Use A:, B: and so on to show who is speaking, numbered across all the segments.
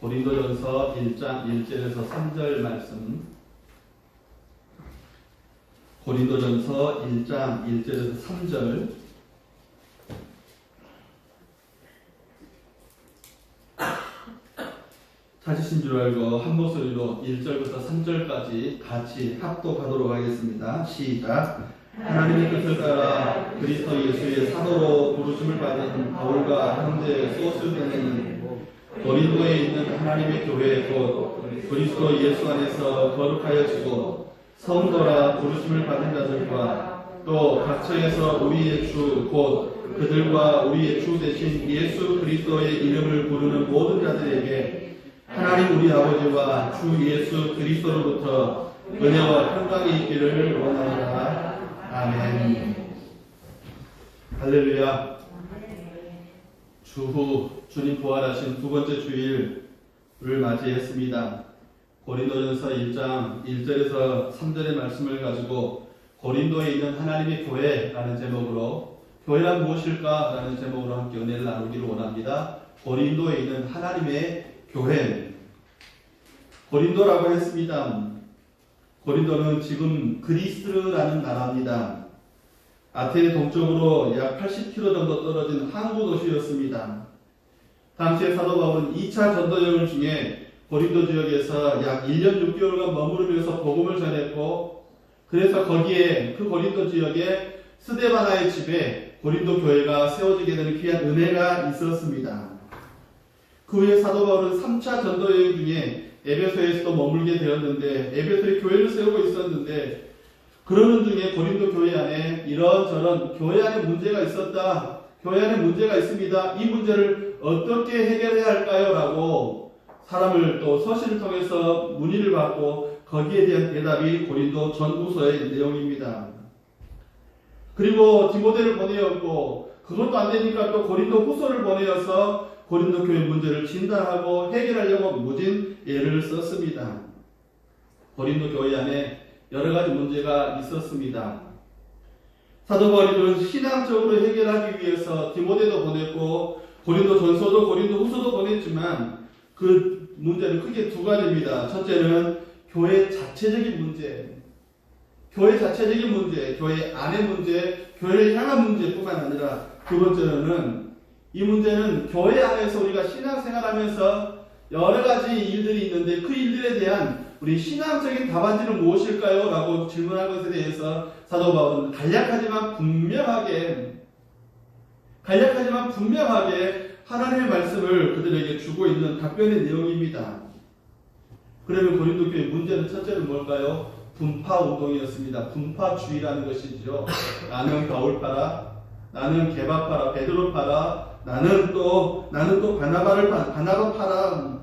A: 고린도전서 1장 1절에서 3절 말씀. 고린도전서 1장 1절에서 3절. 찾으신 줄 알고 한 목소리로 1절부터 3절까지 같이 합독하도록 하겠습니다. 시작. 하나님의 뜻을 따라 그리스도 예수의 사도로 부르심을 받은 바울과 형제 소스데네는 고린도에 있는 하나님의 교회 곧 그리스도 예수 안에서 거룩하여지고 성도라 부르심을 받은 자들과 또 각처에서 우리의 주 곧 그들과 우리의 주 대신 예수 그리스도의 이름을 부르는 모든 자들에게 하나님 우리 아버지와 주 예수 그리스도로부터 은혜와 평강이 있기를 원하노라. 아멘. 할렐루야. 주후 주님 부활하신 두 번째 주일을 맞이했습니다. 고린도전서 1장 1절에서 3절의 말씀을 가지고 고린도에 있는 하나님의 교회라는 제목으로 교회란 무엇일까? 라는 제목으로 함께 은혜를 나누기를 원합니다. 고린도에 있는 하나님의 교회. 고린도라고 했습니다. 고린도는 지금 그리스라는 나라입니다. 아테네 동쪽으로 약 80km 정도 떨어진 항구 도시였습니다. 당시에 사도 바울은 2차 전도 여행 중에 고린도 지역에서 약 1년 6개월간 머무르면서 복음을 전했고, 그래서 거기에 그 고린도 지역에 스데바나의 집에 고린도 교회가 세워지게 되는 귀한 은혜가 있었습니다. 그 후에 사도 바울은 3차 전도 여행 중에 에베소에서도 머물게 되었는데, 에베소에 교회를 세우고 있었는데, 그러는 중에 고린도 교회 안에 이런저런 교회 안에 문제가 있었다. 교회 안에 문제가 있습니다. 이 문제를 어떻게 해결해야 할까요? 라고 사람을 또 서신을 통해서 문의를 받고 거기에 대한 대답이 고린도 전후서의 내용입니다. 그리고 디모데를 보내었고, 그것도 안 되니까 또 고린도 후서를 보내어서 고린도 교회 문제를 진단하고 해결하려고 무진 애를 썼습니다. 고린도 교회 안에 여러 가지 문제가 있었습니다. 사도 바울은 신앙적으로 해결하기 위해서 디모데도 보냈고 고린도 전서도 고린도 후서도 보냈지만 그 문제는 크게 두 가지입니다. 첫째는 교회 자체적인 문제, 교회 자체적인 문제, 교회 안의 문제, 교회를 향한 문제뿐만 아니라 두 번째는 이 문제는 교회 안에서 우리가 신앙생활하면서 여러 가지 일들이 있는데 그 일들에 대한 우리 신앙적인 답안지는 무엇일까요? 라고 질문한 것에 대해서 사도 바울은 간략하지만 분명하게 하나님의 말씀을 그들에게 주고 있는 답변의 내용입니다. 그러면 고린도 교회 문제는 첫째는 뭘까요? 분파 운동이었습니다. 분파주의라는 것이죠. 나는 바울파라, 나는 게바파라, 베드로파라, 나는 또 바나바파라.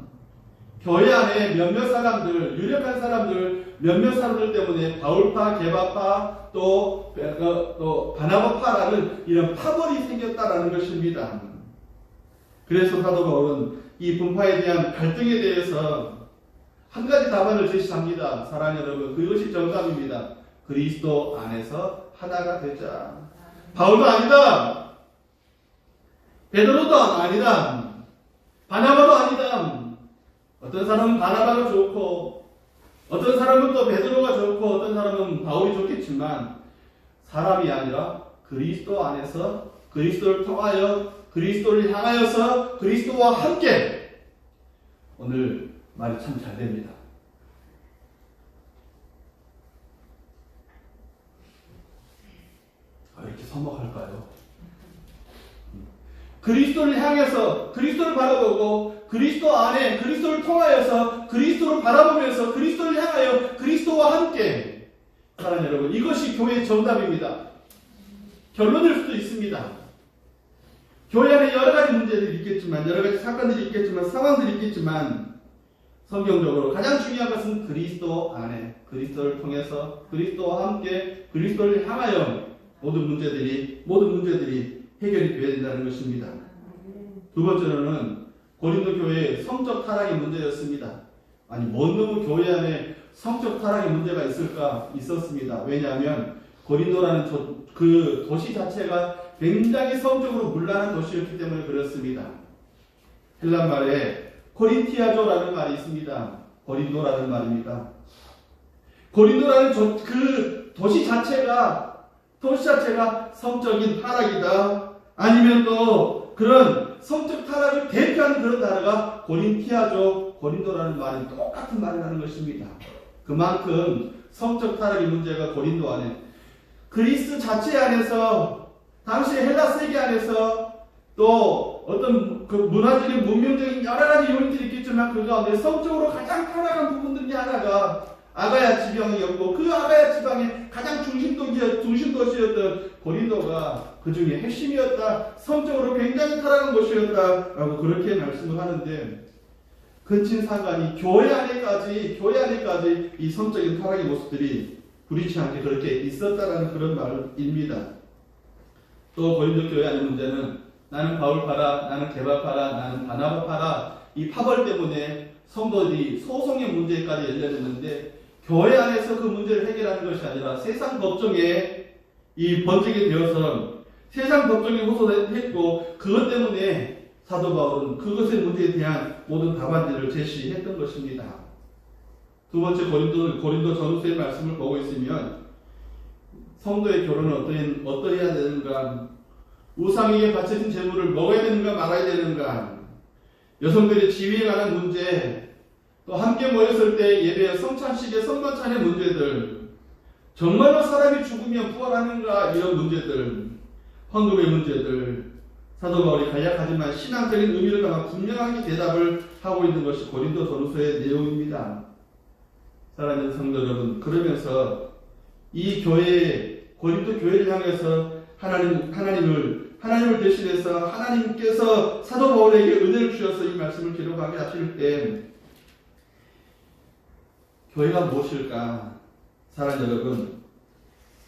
A: 교회 안에 몇몇 사람들, 유력한 사람들, 몇몇 사람들 때문에 바울파, 게바파, 또 바나바파라는 이런 파벌이 생겼다라는 것입니다. 그래서 사도 바울은 이 분파에 대한 갈등에 대해서 한 가지 답안을 제시합니다. 사랑하는 여러분, 그것이 정답입니다. 그리스도 안에서 하나가 되자. 바울도 아니다. 베드로도 아니다. 바나바도 아니다. 어떤 사람은 바나바가 좋고 어떤 사람은 또 베드로가 좋고 어떤 사람은 바울이 좋겠지만 사람이 아니라 그리스도 안에서 그리스도를 통하여 그리스도를 향하여서 그리스도와 함께. 오늘 말이 참 잘 됩니다. 이렇게 서먹할까요? 그리스도를 향해서 그리스도를 바라보고 그리스도 안에 그리스도를 통하여서 그리스도를 바라보면서 그리스도를 향하여 그리스도와 함께. 사랑하는 여러분, 이것이 교회의 정답입니다. 결론일 수도 있습니다. 교회 안에 여러 가지 문제들이 있겠지만, 여러 가지 사건들이 있겠지만, 상황들이 있겠지만, 성경적으로 가장 중요한 것은 그리스도 안에 그리스도를 통해서 그리스도와 함께 그리스도를 향하여 모든 문제들이 해결이 되어야 된다는 것입니다. 두 번째로는 고린도 교회의 성적 타락의 문제였습니다. 아니, 뭔 놈의 교회 안에 성적 타락의 문제가 있었습니다. 왜냐하면 고린도라는 그 도시 자체가 굉장히 성적으로 문란한 도시였기 때문에 그렇습니다. 헬란 말에 코린티아조라는 말이 있습니다. 고린도라는 말입니다. 고린도라는 그 도시 자체가 성적인 타락이다. 아니면 또 그런 성적 타락을 대표하는 그런 나라가 고린티아조, 고린도라는 말이 똑같은 말이라는 것입니다. 그만큼 성적 타락의 문제가 고린도 안에, 그리스 자체 안에서, 당시 헬라 세계 안에서 또 어떤 그 문화적인 문명적인 여러 가지 요인들이 있겠지만 그 가운데 성적으로 가장 타락한 부분 중에 하나가 아가야 지방이었고, 그 아가야 지방의 가장 중심도시였던 고린도가 그 중에 핵심이었다. 성적으로 굉장히 타락한 곳이었다라고 그렇게 말씀을 하는데, 근친상간이 교회 안에까지 이 성적인 타락의 모습들이 불의치 않게 그렇게 있었다라는 그런 말입니다. 또 고린도 교회 안의 문제는 나는 바울 파라, 나는 게바 파라, 나는 바나바 파라, 이 파벌 때문에 성도들이 소송의 문제까지 열려졌는데, 교회 안에서 그 문제를 해결하는 것이 아니라 세상 법정에 이 번지게 되어서 세상 법정에 호소했고, 그것 때문에 사도 바울은 그것의 문제에 대한 모든 답안들을 제시했던 것입니다. 두 번째 고린도 전후서의 말씀을 보고 있으면 성도의 결혼은 어떠해야 되는가, 우상에게 바쳐진 재물을 먹어야 되는가 말아야 되는가, 여성들의 지위에 관한 문제, 또 함께 모였을 때 예배 성찬식의 성만찬의 문제들, 정말로 사람이 죽으면 부활하는가 이런 문제들, 헌금의 문제들, 사도 바울이 간략하지만 신앙적인 의미를 담아 분명하게 대답을 하고 있는 것이 고린도 전후서의 내용입니다. 사랑하는 성도 여러분, 그러면서 이 교회, 고린도 교회를 향해서 하나님을 대신해서 하나님께서 사도 바울에게 은혜를 주셔서 이 말씀을 기록하게 하실 때 교회가 무엇일까? 사랑하는 여러분,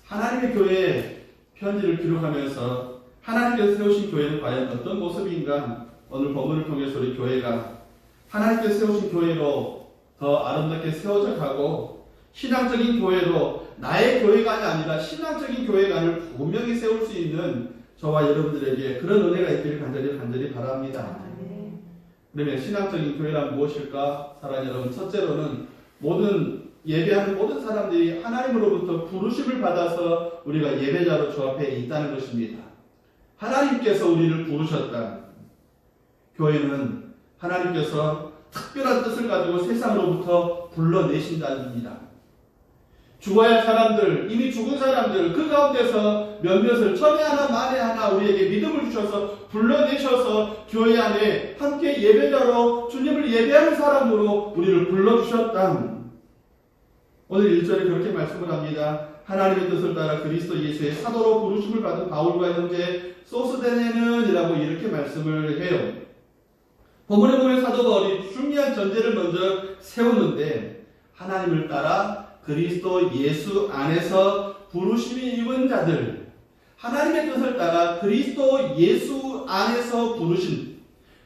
A: 하나님의 교회에 편지를 기록하면서 하나님께서 세우신 교회는 과연 어떤 모습인가? 오늘 본문을 통해서 우리 교회가 하나님께서 세우신 교회로 더 아름답게 세워져 가고, 신앙적인 교회로 나의 교회가 아니라 신앙적인 교회관을 분명히 세울 수 있는 저와 여러분들에게 그런 은혜가 있기를 간절히 바랍니다. 그러면 신앙적인 교회란 무엇일까? 사랑하는 여러분, 첫째로는 예배하는 모든 사람들이 하나님으로부터 부르심을 받아서 우리가 예배자로 주 앞에 있다는 것입니다. 하나님께서 우리를 부르셨다. 교회는 하나님께서 특별한 뜻을 가지고 세상으로부터 불러내신다입니다. 죽어야 할 사람들, 이미 죽은 사람들, 그 가운데서 몇몇을 천에 하나 만에 하나 우리에게 믿음을 주셔서 불러내셔서 교회 안에 함께 예배자로 주님을 예배하는 사람으로 우리를 불러주셨다. 오늘 1절에 그렇게 말씀을 합니다. 하나님의 뜻을 따라 그리스도 예수의 사도로 부르심을 받은 바울과 형제 소스데네는 이라고 이렇게 말씀을 해요. 본문에 보면 사도 바울이 중요한 전제를 먼저 세우는데, 하나님을 따라 그리스도 예수 안에서 부르심이 입은 자들, 하나님의 뜻을 따라 그리스도 예수 안에서 부르신,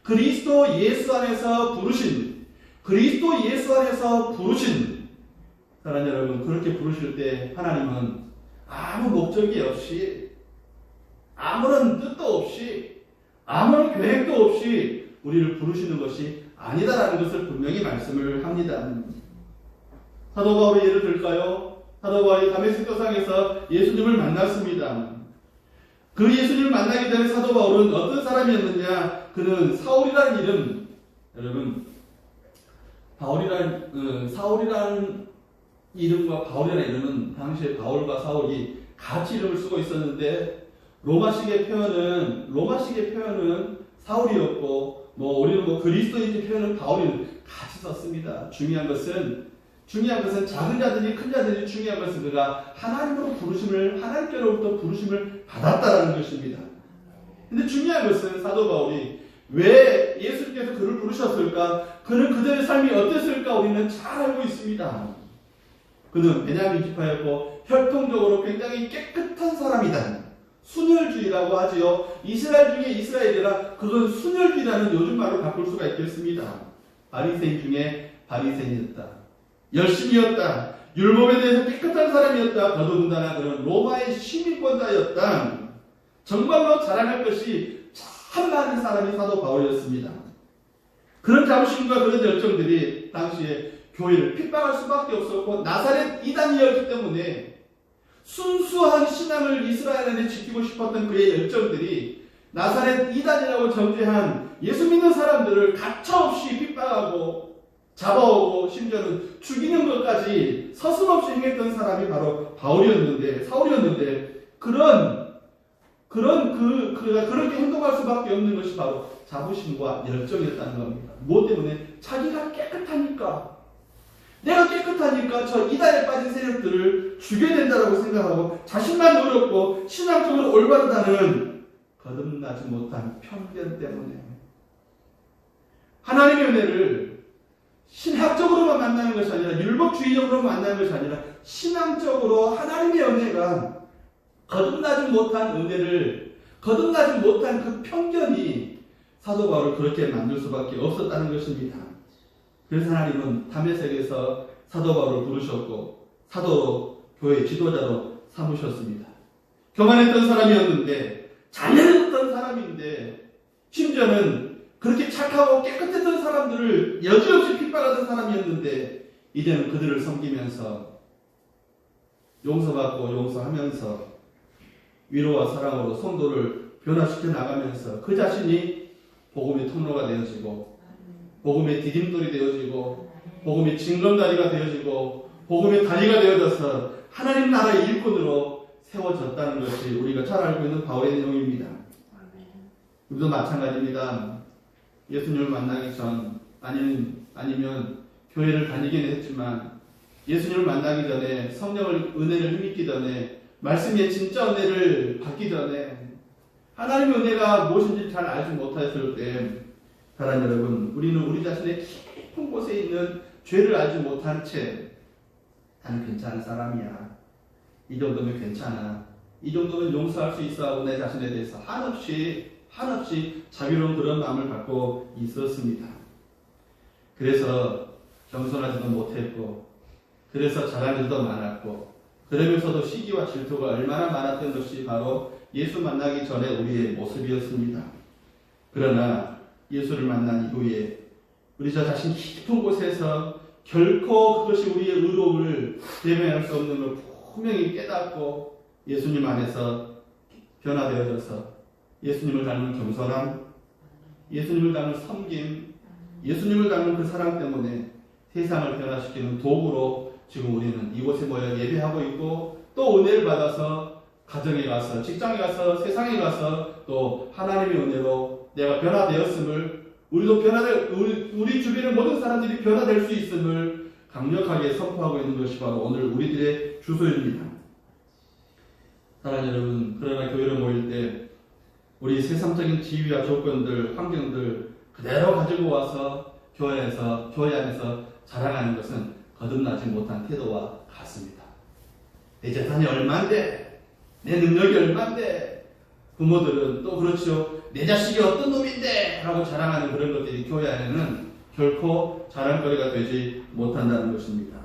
A: 그리스도 예수 안에서 부르신, 그리스도 예수 안에서 부르신, 사랑하는 여러분, 그렇게 부르실 때 하나님은 아무 목적이 없이, 아무런 뜻도 없이, 아무런 계획도 없이 우리를 부르시는 것이 아니다라는 것을 분명히 말씀을 합니다. 사도 바울의 예를 들까요? 사도 바울이 다메섹 도상에서 예수님을 만났습니다. 그 예수님을 만나기 전에 사도 바울은 어떤 사람이었느냐? 그는 사울이라는 이름, 여러분, 사울이라는 이름과 바울이라는 이름은 당시에 바울과 사울이 같이 이름을 쓰고 있었는데, 로마식의 표현은 사울이었고, 우리는 그리스도인의 표현은 바울이 같이 썼습니다. 중요한 것은 작은 자들이 큰 자들이 중요한 것은 그가 하나님께로부터 부르심을 받았다라는 것입니다. 근데 중요한 것은 사도 바울이 왜 예수님께서 그를 부르셨을까? 그는 그들의 삶이 어땠을까? 우리는 잘 알고 있습니다. 그는 베냐민 지파였고 혈통적으로 굉장히 깨끗한 사람이다. 순혈주의라고 하지요. 이스라엘 중에 이스라엘이라 그건 순혈주의라는 요즘 말로 바꿀 수가 있겠습니다. 바리새인 중에 바리새인이었다. 열심이었다. 율법에 대해서 깨끗한 사람이었다. 더더군다나 그런 로마의 시민권자였다. 정말로 자랑할 것이 참 많은 사람이 사도 바울이었습니다. 그런 자부심과 그런 열정들이 당시에 교회를 핍박할 수밖에 없었고 나사렛 이단이었기 때문에 순수한 신앙을 이스라엘 안에 지키고 싶었던 그의 열정들이 나사렛 이단이라고 정죄한 예수 믿는 사람들을 가차없이 핍박하고 잡아오고 심지어는 죽이는 것까지 서슴없이 행했던 사람이 바로 사울이었는데 그렇게 행동할 수밖에 없는 것이 바로 자부심과 열정이었다는 겁니다. 무엇 때문에? 자기가 깨끗하니까. 내가 깨끗하니까 저 이단에 빠진 세력들을 죽여야 된다고 생각하고 자신만 어렵고 신앙적으로 올바르다는 거듭나지 못한 편견 때문에 하나님의 은혜를 신학적으로만 만나는 것이 아니라 율법주의적으로만 만나는 것이 아니라 신앙적으로 하나님의 은혜가 거듭나지 못한 은혜를 거듭나지 못한 그 편견이 사도 바울을 그렇게 만들 수밖에 없었다는 것입니다. 그래서 하나님은 다메섹에서 사도 바울을 부르셨고 사도로 교회 지도자로 삼으셨습니다. 교만했던 사람이었는데 잘했던 사람인데 심지어는 그렇게 착하고 깨끗했던 사람들을 여지없이 핍박하던 사람이었는데 이제는 그들을 섬기면서 용서받고 용서하면서 위로와 사랑으로 성도를 변화시켜 나가면서 그 자신이 복음의 통로가 되어지고 복음의 디딤돌이 되어지고 복음의 징검다리가 되어지고 복음의 다리가 되어져서 하나님 나라의 일꾼으로 세워졌다는 것이 우리가 잘 알고 있는 바울의 내용입니다. 우리도 마찬가지입니다. 예수님을 만나기 전 아니면 교회를 다니긴 했지만 예수님을 만나기 전에 성령을 은혜를 힘입기 전에 말씀의 진짜 은혜를 받기 전에 하나님의 은혜가 무엇인지 잘 알지 못했을 때 사랑하는 여러분, 우리는 우리 자신의 깊은 곳에 있는 죄를 알지 못한 채 나는 괜찮은 사람이야. 이 정도면 괜찮아. 이 정도면 용서할 수 있어 하고 내 자신에 대해서 한없이 자비로운 그런 마음을 갖고 있었습니다. 그래서 겸손하지도 못했고 그래서 잘한 일도 많았고 그러면서도 시기와 질투가 얼마나 많았던 것이 바로 예수 만나기 전에 우리의 모습이었습니다. 그러나 예수를 만난 이후에 우리 자신 깊은 곳에서 결코 그것이 우리의 의로움을 대변할 수 없는 걸 분명히 깨닫고 예수님 안에서 변화되어져서 예수님을 닮은 겸손함, 예수님을 닮은 섬김, 예수님을 닮은 그 사랑 때문에 세상을 변화시키는 도구로 지금 우리는 이곳에 모여 예배하고 있고 또 은혜를 받아서 가정에 가서 직장에 가서 세상에 가서 또 하나님의 은혜로 내가 변화되었음을 우리도 우리 주변의 모든 사람들이 변화될 수 있음을 강력하게 선포하고 있는 것이 바로 오늘 우리들의 주소입니다. 사랑하는 여러분, 그러나 교회를 모일 때 우리 세상적인 지위와 조건들, 환경들 그대로 가지고 와서 교회 안에서 자랑하는 것은 거듭나지 못한 태도와 같습니다. 내 재산이 얼만데, 내 능력이 얼만데, 부모들은 또 그렇죠. 내 자식이 어떤 놈인데 라고 자랑하는 그런 것들이 교회 안에는 결코 자랑거리가 되지 못한다는 것입니다.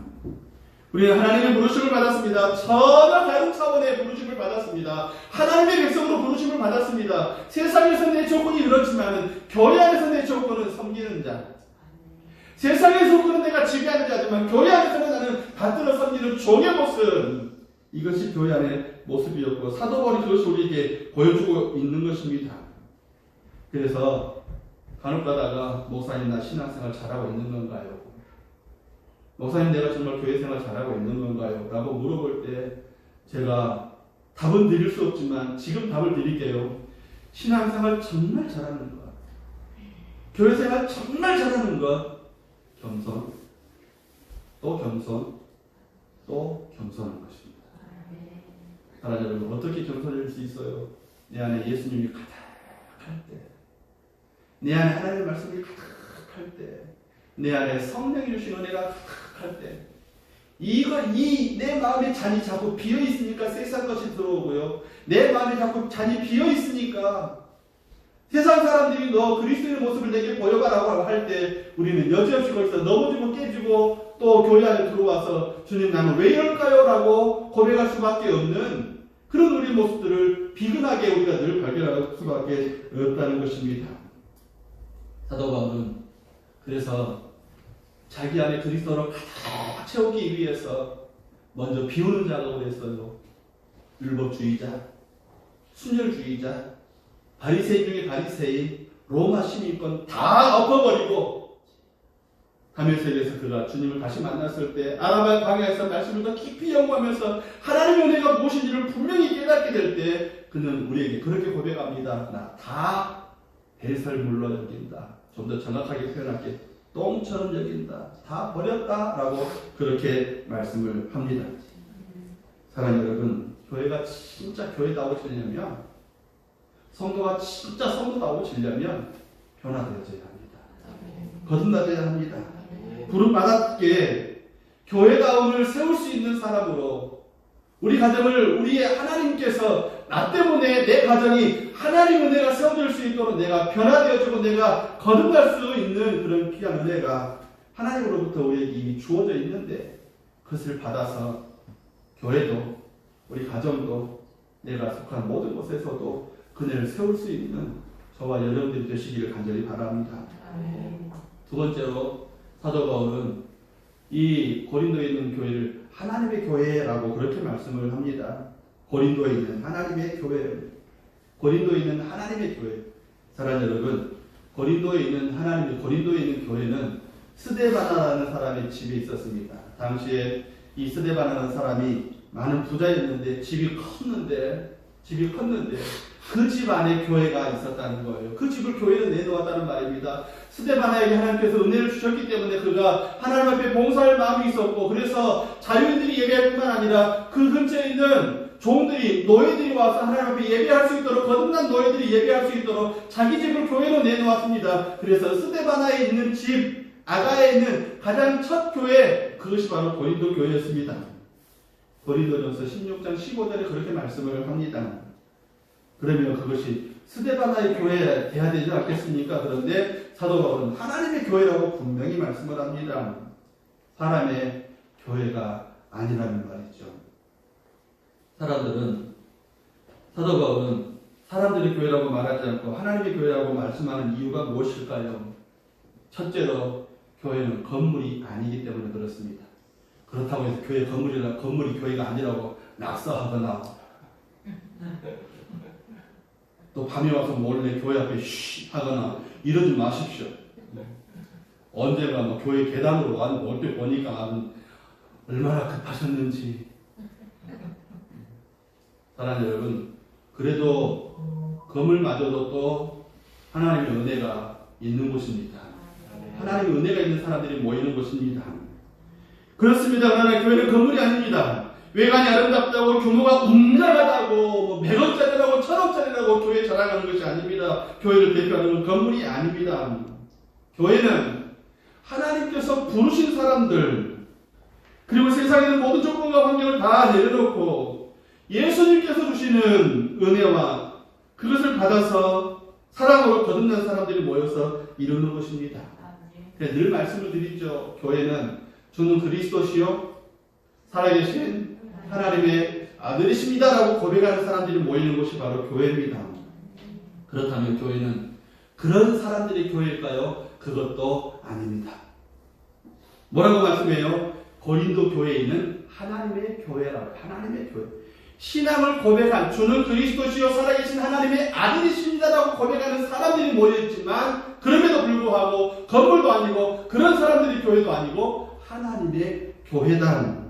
A: 우리는 하나님의 부르심을 받았습니다. 전혀 다른 차원의 부르심을 받았습니다. 하나님의 백성으로 부르심을 받았습니다. 세상에서 내 조건이 그렇지만 교회 안에서 내 조건은 섬기는 자. 세상의 조건은 내가 지배하는 자지만 교회 안에서는 나는 받들어 섬기는 종의 모습. 이것이 교회 안의 모습이었고 사도 바울이 그것을 우리에게 보여주고 있는 것입니다. 그래서 간혹 가다가 목사님 나 신앙생활 잘하고 있는 건가요? 목사님 내가 정말 교회생활 잘하고 있는 건가요? 라고 물어볼 때 제가 답은 드릴 수 없지만 지금 답을 드릴게요. 신앙생활 정말 잘하는 것, 교회생활 정말 잘하는 것, 겸손, 또 겸손, 또 겸손한 것입니다. 사랑하는 여러분, 어떻게 겸손할 수 있어요? 내 안에 예수님이 가득할 때, 내 안에 하나님의 말씀이 가득할 때, 내 안에 성령이 주신 은혜가 가득할 때, 내 마음에 잔이 자꾸 비어 있으니까 세상 것이 들어오고요. 내 마음에 자꾸 잔이 비어 있으니까 세상 사람들이 너 그리스도의 모습을 내게 보여가라고 할 때 우리는 여지없이 거기서 넘어지고 깨지고 또 교회 안에 들어와서 주님 나는 왜 이럴까요? 라고 고백할 수밖에 없는 그런 우리 모습들을 비근하게 우리가 늘 발견할 수밖에 없다는 것입니다. 사도 바울은 그래서 자기 안에 그리스도를 가득 채우기 위해서 먼저 비우는 작업을 했어요. 율법주의자, 순혈주의자, 바리새인 중에 바리새인, 로마 시민권 다 엎어버리고 다메섹에서 그가 주님을 다시 만났을 때 아라바 광야에서 말씀을 더 깊이 연구하면서 하나님의 은혜가 무엇인지를 분명히 깨닫게 될 때 그는 우리에게 그렇게 고백합니다. 나 다 배설물로 여긴다. 좀 더 정확하게 표현할게. 똥처럼 여긴다. 다 버렸다라고 그렇게 말씀을 합니다. 사랑하는 여러분, 교회가 진짜 교회다워지려면, 성도가 진짜 성도다워지려면 변화되어져야 합니다. 거듭나져야 합니다. 부름받았기에 교회다움을 세울 수 있는 사람으로 우리 가정을 우리의 하나님께서 나 때문에 내 가정이 하나님 은혜가 세워질 수 있도록 내가 변화되어지고 내가 거듭날 수 있는 그런 귀한 은혜가 하나님으로부터 우리에게 이미 주어져 있는데 그것을 받아서 교회도 우리 가정도 내가 속한 모든 곳에서도 그네를 세울 수 있는 저와 여러분들이 되시기를 간절히 바랍니다. 두 번째로 사도 바울은 이 고린도에 있는 교회를 하나님의 교회라고 그렇게 말씀을 합니다. 고린도에 있는 하나님의 교회, 고린도에 있는 하나님의 교회. 사랑하는 여러분, 고린도에 있는 교회는 스데바나라는 사람의 집이 있었습니다. 당시에 이 스데바나라는 사람이 많은 부자였는데 집이 컸는데 그 집 안에 교회가 있었다는 거예요. 그 집을 교회로 내놓았다는 말입니다. 스데바나에게 하나님께서 은혜를 주셨기 때문에 그가 하나님 앞에 봉사할 마음이 있었고 그래서 자유인들이 예배할 뿐만 아니라 그 근처에 있는 종들이 노예들이 와서 하나님 앞에 예배할 수 있도록 거듭난 노예들이 예배할 수 있도록 자기 집을 교회로 내놓았습니다. 그래서 스데바나에 있는 집 아가에 있는 가장 첫 교회 그것이 바로 고린도 교회였습니다. 고린도전서 16장 15절에 그렇게 말씀을 합니다. 그러면 그것이 스데바나의 교회에 돼야 되지 않겠습니까? 그런데 사도 바울은 하나님의 교회라고 분명히 말씀을 합니다. 사람의 교회가 아니라는 말이죠. 사도 바울은 사람들의 교회라고 말하지 않고 하나님의 교회라고 말씀하는 이유가 무엇일까요? 첫째로 교회는 건물이 아니기 때문에 그렇습니다. 그렇다고 해서 건물이 교회가 아니라고 낙서하거나 또 밤에 와서 몰래 교회 앞에 쉬 하거나 이러지 마십시오. 언제가 뭐 교회 계단으로 올 때 보니까 얼마나 급하셨는지. 사랑하는 여러분, 그래도 건물마저도 또 하나님의 은혜가 있는 곳입니다. 하나님의 은혜가 있는 사람들이 모이는 곳입니다. 그렇습니다. 그러나 교회는 건물이 아닙니다. 외관이 아름답다고 규모가 웅장하다고 100억짜리라고 1000억짜리라고 교회 자랑하는 것이 아닙니다. 교회를 대표하는 건 건물이 아닙니다. 교회는 하나님께서 부르신 사람들 그리고 세상에 있는 모든 조건과 환경을 다 내려놓고 예수님께서 주시는 은혜와 그것을 받아서 사랑으로 거듭난 사람들이 모여서 이루는 것입니다. 늘 말씀을 드리죠. 교회는 주는 그리스도시요 살아계신 하나님의 아들이십니다라고 고백하는 사람들이 모이는 곳이 바로 교회입니다. 그렇다면 교회는 그런 사람들의 교회일까요? 그것도 아닙니다. 뭐라고 말씀해요? 고린도 교회에 있는 하나님의 교회라고. 하나님의 교회. 신앙을 고백한 주는 그리스도시요 살아계신 하나님의 아들이십니다라고 고백하는 사람들이 모여있지만 그럼에도 불구하고 건물도 아니고 그런 사람들이 교회도 아니고 하나님의 교회다.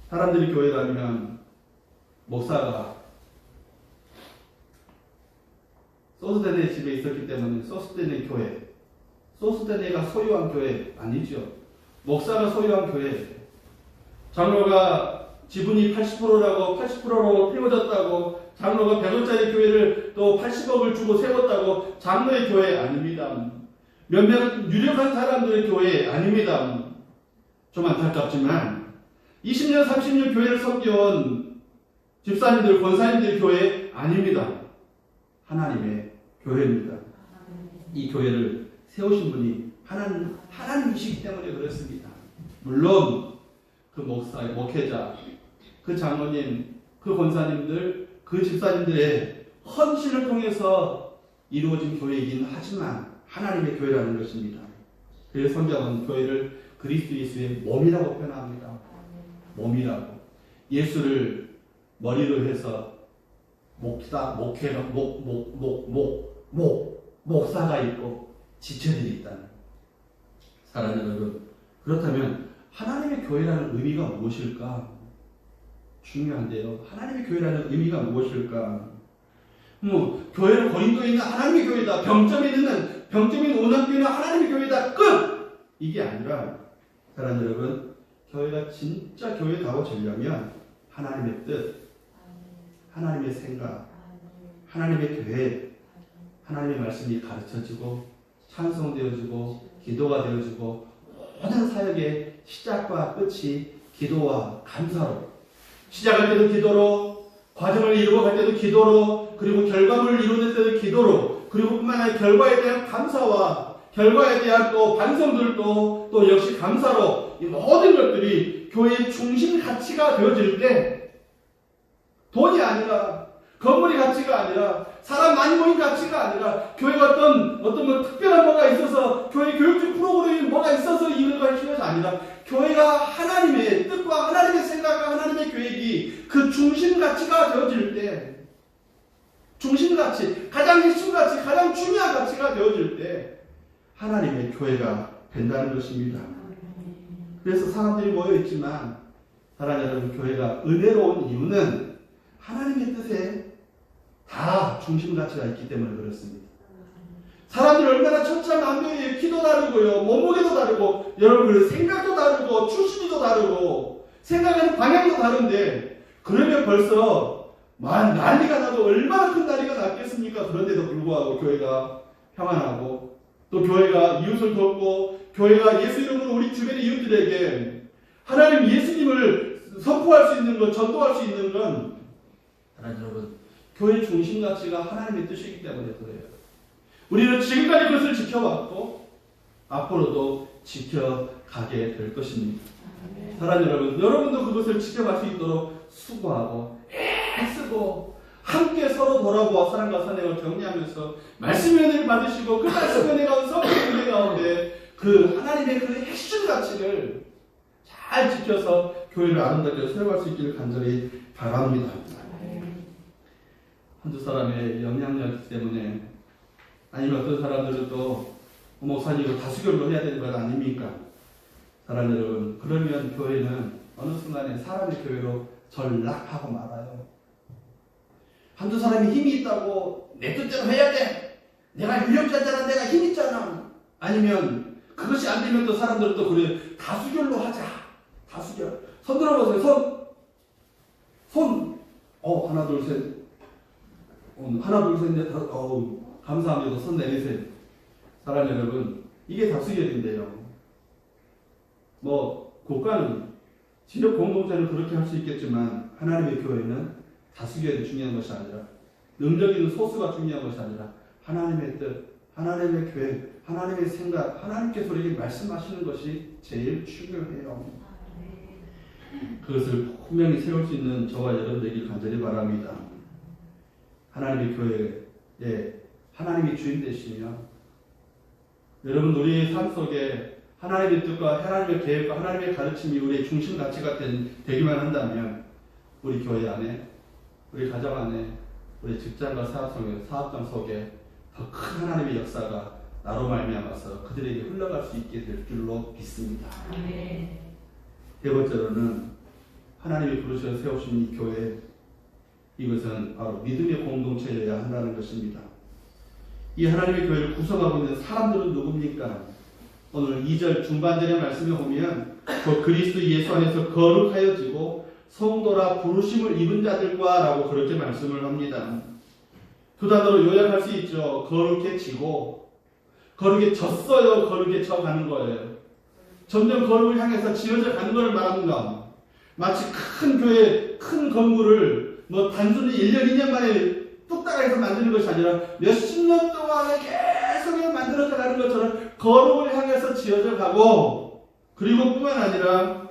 A: 사람들이 교회라면 목사가 소스데네 집에 있었기 때문에 소스데네 교회, 소스데네가 소유한 교회 아니죠. 목사가 소유한 교회. 장로가 지분이 80%라고 80%로 태워졌다고 장로가 100억짜리 교회를 또 80억을 주고 세웠다고 장로의 교회 아닙니다. 몇몇 유력한 사람들의 교회 아닙니다. 좀 안타깝지만 20년 30년 교회를 섬겨온 집사님들 권사님들 교회 아닙니다. 하나님의 교회입니다. 이 교회를 세우신 분이 하나님이시기 때문에 그렇습니다. 물론 그 목사, 목회자, 그 장로님, 그 권사님들, 그 집사님들의 헌신을 통해서 이루어진 교회이긴 하지만 하나님의 교회라는 것입니다. 그래서 성경은 교회를 그리스도 예수의 몸이라고 표현합니다. 몸이라고. 예수를 머리로 해서 목사가 있고 지체들이 있다는. 사랑하는 여러분, 그렇다면 하나님의 교회라는 의미가 무엇일까? 중요한데요. 하나님의 교회라는 의미가 무엇일까? 교회는 고린도에 있는 하나님의 교회다. 병점에 있는 오남교회는 하나님의 교회다. 끝! 이게 아니라, 사랑하는 여러분, 교회가 진짜 교회다워지려면 하나님의 뜻, 하나님의 생각, 하나님의 계획, 하나님의 말씀이 가르쳐지고 찬송되어지고 기도가 되어지고 모든 사역의 시작과 끝이 기도와 감사로, 시작할 때도 기도로, 과정을 이루고 갈 때도 기도로, 그리고 결과물을 이루는 때도 기도로, 그리고 뿐만 아니라 결과에 대한 감사와 결과에 대한 또 반성들도 또 역시 감사로, 이 모든 것들이 교회의 중심 가치가 되어질 때, 돈이 아니라, 건물이 가치가 아니라, 사람 많이 모인 가치가 아니라, 교회가 어떤 뭐 특별한 뭐가 있어서, 교회 교육적 프로그램이 뭐가 있어서 이런 것이 아니라, 교회가 하나님의 뜻과 하나님의 생각과 하나님의 계획이 그 중심 가치가 되어질 때, 중심 가치, 가장 핵심 가치, 가장 중요한 가치가 되어질 때, 하나님의 교회가 된다는 것입니다. 그래서 사람들이 모여있지만, 사랑하는 여러분, 교회가 은혜로운 이유는 하나님의 뜻에 다 중심 가치가 있기 때문에 그렇습니다. 사람들이 얼마나 천차만별이에요. 키도 다르고요, 몸무게도 다르고, 여러분 생각도 다르고, 출신도 다르고, 생각하는 방향도 다른데, 그러면 벌써 난리가 나도 얼마나 큰 난리가 났겠습니까? 그런데도 불구하고 교회가 평안하고, 또 교회가 이웃을 돕고, 교회가 예수 이름으로 우리 주변의 이웃들에게 하나님 예수님을 선포할 수 있는 것, 전도할 수 있는 건, 하나님 여러분, 교회 중심 가치가 하나님의 뜻이기 때문에 그래요. 우리는 지금까지 그것을 지켜왔고 앞으로도 지켜가게 될 것입니다. 사랑하는 여러분, 여러분도 그것을 지켜갈 수 있도록 수고하고 애쓰고 함께 서로 돌아보아 사랑과 선행을 격려하면서 말씀의 은혜를 받으시고 그 말씀의 은혜 가운데 성령의 은혜 가운데 그 하나님의 그 핵심 가치를 잘 지켜서 교회를 아름답게 세워갈 수 있기를 간절히 바랍니다. 한두 사람의 영향력 때문에, 아니면 어떤 사람들은 또 목사님이 다수결로 해야 되는 것 아닙니까? 사랑하는 여러분, 그러면 교회는 어느 순간에 사람의 교회로 전락하고 말아요. 한두 사람이 힘이 있다고 내 뜻대로 해야 돼. 내가 유력자잖아. 내가 힘 있잖아. 아니면 그것이 안 되면 또 사람들은 또 그래. 다수결로 하자. 다수결. 손 들어보세요. 손. 하나 둘 셋. 하나 둘 셋 넷. 감사합니다. 손 내리세요. 사랑하는 여러분, 이게 다수결인데요. 국가는, 지역 공동체는 그렇게 할 수 있겠지만 하나님의 교회는 다수결이 중요한 것이 아니라, 능력 있는 소수가 중요한 것이 아니라 하나님의 뜻, 하나님의 계획, 하나님의 생각, 하나님께서 우리에게 말씀하시는 것이 제일 중요해요. 그것을 분명히 세울 수 있는 저와 여러분 되길 간절히 바랍니다. 하나님의 교회에 하나님이 주인 되시며, 여러분 우리의 삶 속에 하나님의 뜻과 하나님의 계획과 하나님의 가르침이 우리의 중심 가치가 되기만 한다면, 우리 교회 안에, 우리 가정 안에, 우리 직장과 사업장 속에 더 큰 하나님의 역사가 나로 말미암아서 그들에게 흘러갈 수 있게 될 줄로 믿습니다. 네 번째로는 하나님이 부르셔서 세우신 이 교회, 이것은 바로 믿음의 공동체여야 한다는 것입니다. 이 하나님의 교회를 구성하고 있는 사람들은 누굽니까? 오늘 2절 중반절의 말씀에 보면 그 그리스도 예수 안에서 거룩하여지고 성도라 부르심을 입은 자들과 라고 그렇게 말씀을 합니다. 두 단어로 요약할 수 있죠. 거룩해지고, 거룩해졌어요. 거룩해져 가는 거예요. 점점 거룩을 향해서 지어져 가는 걸 말합니다. 마치 큰 교회, 큰 건물을 단순히 1년, 2년 만에 뚝딱해서 만드는 것이 아니라 몇십 년 동안에 계속 만들어져 가는 것처럼 거룩을 향해서 지어져 가고, 그리고 뿐만 아니라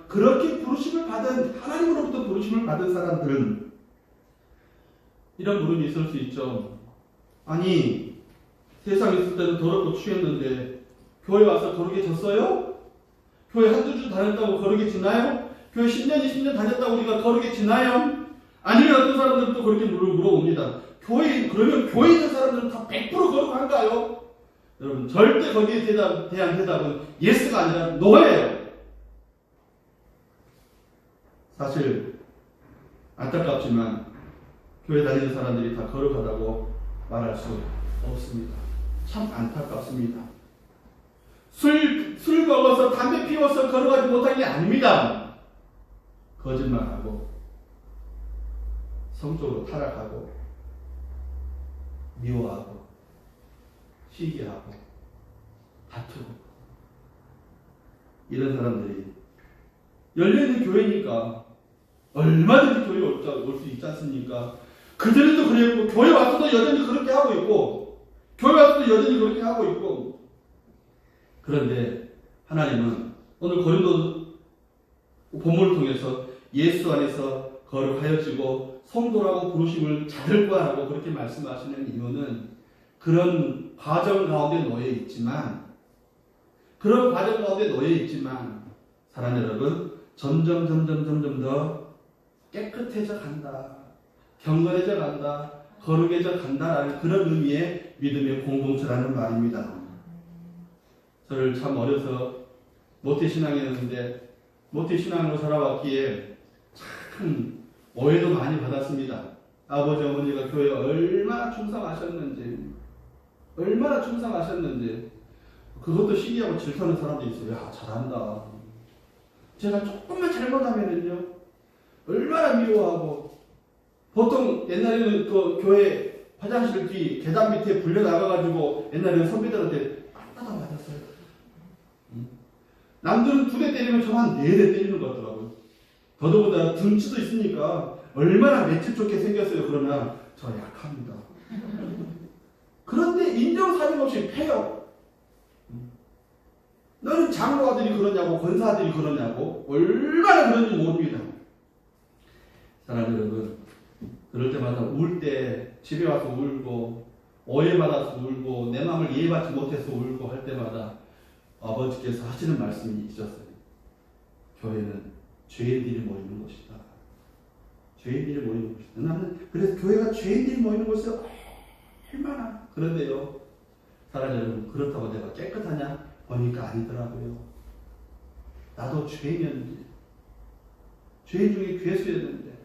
A: 그렇게 부르심을 받은, 하나님으로부터 부르심을 받은 사람들은 이런 물음이 있을 수 있죠. 아니, 세상에 있을 때는 더럽고 취했는데 교회 와서 거룩해졌어요? 교회 한두 주 다녔다고 거룩해지나요? 교회 10년, 20년 다녔다고 우리가 거룩해지나요? 아니면 어떤 사람들은 또 그렇게 물어봅니다. 그러면 교회에 있는 사람들은 다 100% 거룩한가요? 여러분, 절대 거기에 대한 대답은 예스가 아니라 노예요. 사실, 안타깝지만, 교회 다니는 사람들이 다 거룩하다고 말할 수 없습니다. 참 안타깝습니다. 술 먹어서 담배 피워서 거룩하지 못한 게 아닙니다. 거짓말하고, 성적으로 타락하고, 미워하고, 시기하고, 다투고, 이런 사람들이 열려있는 교회니까 얼마든지 교회에 올 수 있지 않습니까? 그들도 그랬고, 교회 와서도 여전히 그렇게 하고 있고, 교회 와서도 여전히 그렇게 하고 있고, 그런데 하나님은 오늘 고린도 본문을 통해서 예수 안에서 거룩하여지고 성도라고 부르심을 받을 거라고 그렇게 말씀하시는 이유는 그런 과정 가운데 놓여 있지만, 사랑하는 여러분, 점점 더 깨끗해져 간다, 경건해져 간다, 거룩해져 간다라는 그런 의미의 믿음의 공동체라는 말입니다. 저를 참 어려서 모태신앙이었는데 모태신앙으로 살아왔기에 참 오해도 많이 받았습니다. 아버지 어머니가 교회에 얼마나 충성하셨는지 그것도 시기하고 질투하는 사람도 있어요. 야, 잘한다. 제가 조금만 잘못하면은요 얼마나 미워하고, 보통 옛날에는 그 교회 화장실 뒤 계단 밑에 불려 나가가지고 옛날에는 선배들한테 빡빡 맞았어요. 남들은 2대 때리면 저 한 4대 때리는 것 같더라고요. 더더군다나 등치도 있으니까 얼마나 맷집 좋게 생겼어요. 그러나 저 약합니다. 그런데 인정사정 없이 패요. 너는 장로아들이 그러냐고, 권사들이 그러냐고, 얼마나 그런지 모릅니다. 사랑하는 여러분, 그럴 때마다 울 때 집에 와서 울고, 오해받아서 울고, 내 마음을 이해받지 못해서 울고 할 때마다 아버지께서 하시는 말씀이 있었어요. 교회는 죄인들이 모이는 곳이다. 죄인들이 모이는 곳이다. 나는 그래서 교회가 죄인들이 모이는 곳이 얼마나. 그런데요, 사랑하는 여러분, 그렇다고 내가 깨끗하냐? 보니까 아니더라고요. 나도 죄인이었는데, 죄인 중에 괴수였는데,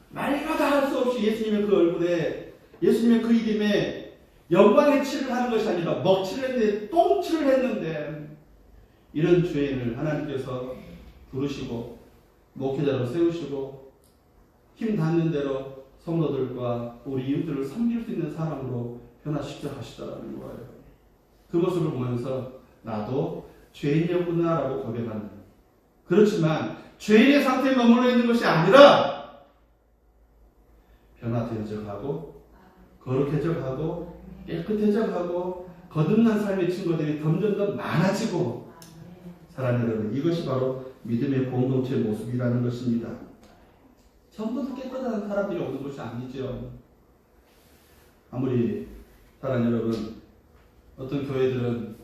A: 말마다 할 수 없이 예수님의 그 얼굴에, 예수님의 그 이름에 영광의 칠을 하는 것이 아니라 먹칠을 했는데, 똥칠을 했는데, 이런 죄인을 하나님께서 부르시고 목회자로 세우시고 힘 닿는 대로 성도들과 우리 이웃들을 섬길 수 있는 사람으로 변화시켜 가시더라는 거예요. 그 모습을 보면서 나도 죄인이었구나라고 고백하는. 그렇지만 죄인의 상태에 머물러 있는 것이 아니라 변화되어져 가고 거룩해져 가고 깨끗해져 가고 거듭난 삶의 친구들이 점점 더 많아지고. 사랑하는 여러분, 이것이 바로 믿음의 공동체의 모습이라는 것입니다. 전부 다 깨끗한 사람들이 없는 것이 아니죠. 아무리 사랑하는 여러분, 어떤 교회들은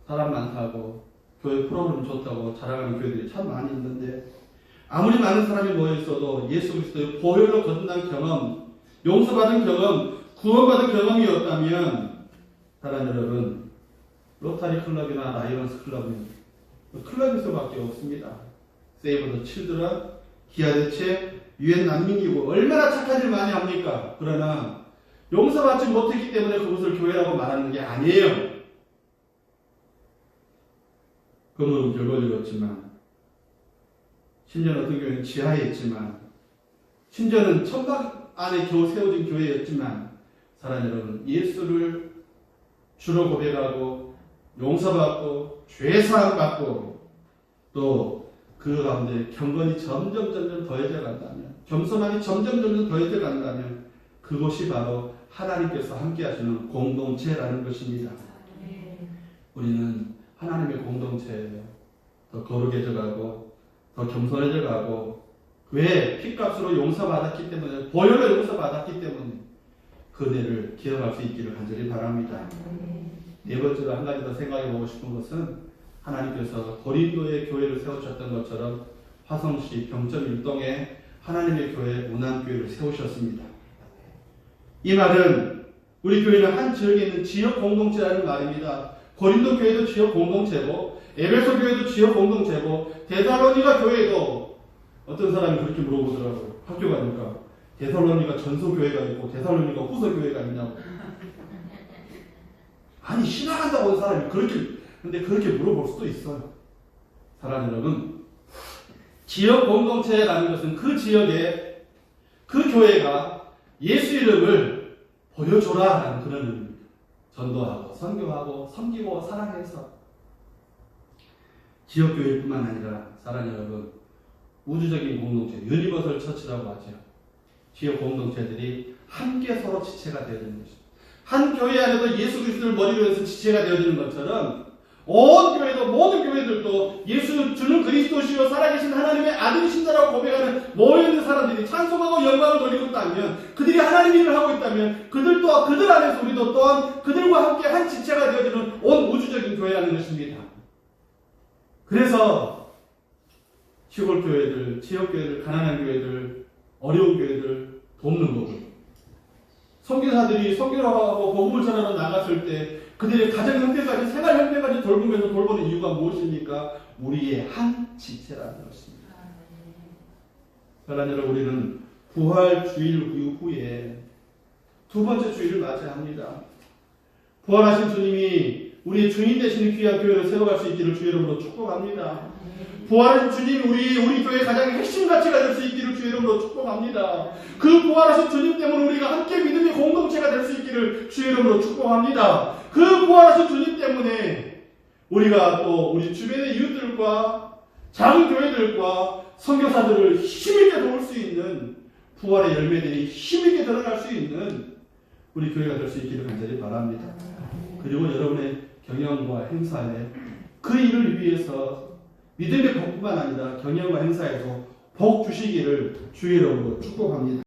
A: 사람 많다고 교회 프로그램 좋다고 자랑하는 교회들이 참 많이 있는데, 아무리 많은 사람이 모여있어도 예수 그리스도의 보혈로 거듭난 경험, 용서받은 경험, 구원받은 경험이었다면, 사랑하는 여러분, 로타리 클럽이나 라이언스 클럽은 클럽에서밖에 없습니다. 세이브 더 칠드런, 기아대체, 유엔 난민기구, 얼마나 착한 일 많이 합니까? 그러나 용서받지 못했기 때문에 그것을 교회라고 말하는 게 아니에요. 건물은 별걸 이뤘지만, 심지어는 어떤 교회는 지하에 있지만, 심지어는 천막 안에 겨우 세워진 교회였지만, 사랑하는 여러분, 예수를 주로 고백하고 용서받고 죄사함 받고 또 그 가운데 경건이 점점 더해져 간다면, 겸손함이 점점 더해져 간다면 그것이 바로 하나님께서 함께 하시는 공동체라는 것입니다. 우리는 하나님의 공동체예요. 더 거룩해져 가고 더 겸손해져 가고, 왜? 피값으로 용서받았기 때문에, 보혈로 용서받았기 때문에, 그 은혜를 기억할 수 있기를 간절히 바랍니다. 네 번째로 한 가지 더 생각해 보고 싶은 것은 하나님께서 고린도의 교회를 세우셨던 것처럼 화성시 병점 일동에 하나님의 교회 운암교회를 세우셨습니다. 이 말은 우리 교회는 한 지역에 있는 지역 공동체라는 말입니다. 고린도 교회도 지역 공동체고 에베소 교회도 지역 공동체고 데살로니가 교회도 어떤 사람이 그렇게 물어보더라고요. 학교 가니까 데살로니가 전소 교회가 있고 데살로니가 후소 교회가 있냐고. 아니 신앙한다고 하는 사람이 그렇게 물어볼 수도 있어요. 사랑하는 여러분, 지역 공동체라는 것은 그 지역에 그 교회가 예수 이름을 보여줘라라는 그런 의미입니다. 전도하고 선교하고 섬기고 사랑해서 지역 교회뿐만 아니라 사랑하는 여러분, 우주적인 공동체 유니버설 처치라고 하죠. 지역 공동체들이 함께 서로 지체가 되어야 되는 것입니다. 한 교회 안에도 예수 그리스도를 머리로 해서 지체가 되어지는 것처럼 온 교회도 모든 교회들도 예수 주는 그리스도시요 살아계신 하나님의 아들이신다라고 고백하는 모여있는 사람들이 찬송하고 영광을 돌리고 있다면, 그들이 하나님 일을 하고 있다면 그들도 그들 안에서 우리도 또한 그들과 함께 한 지체가 되어지는 온 우주적인 교회라는 것입니다. 그래서 시골 교회들, 지역 교회들, 가난한 교회들, 어려운 교회들 돕는 거고, 선교사들이 선교를 하고 복음을 전하러 나갔을 때 그들의 가정 형편까지 생활 형편까지 돌보면서 돌보는 이유가 무엇입니까? 우리의 한 지체라는 것입니다. 그러나 우리는 부활 주일 이후에 두 번째 주일을 맞이합니다. 부활하신 주님이 우리의 주인 되시는 귀한 교회를 세워갈 수 있기를 주의 이름으로 축복합니다. 부활하신 주님이 우리 교회의 가장 핵심 가치가 될 수 있기를 주의 이름으로 축복합니다. 그 부활하신 주님 때문에 우리가 함께 믿음의 공동체가 될 수 있기를 주의 이름으로 축복합니다. 그 부활하신 주님 때문에 우리가 또 우리 주변의 이웃들과 작은 교회들과 선교사들을 힘있게 도울 수 있는, 부활의 열매들이 힘있게 드러날 수 있는 우리 교회가 될 수 있기를 간절히 바랍니다. 그리고 여러분의 경영과 행사에 그 일을 위해서 믿음의 복뿐만 아니라 경영과 행사에도 복 주시기를 주의 이름으로 축복합니다.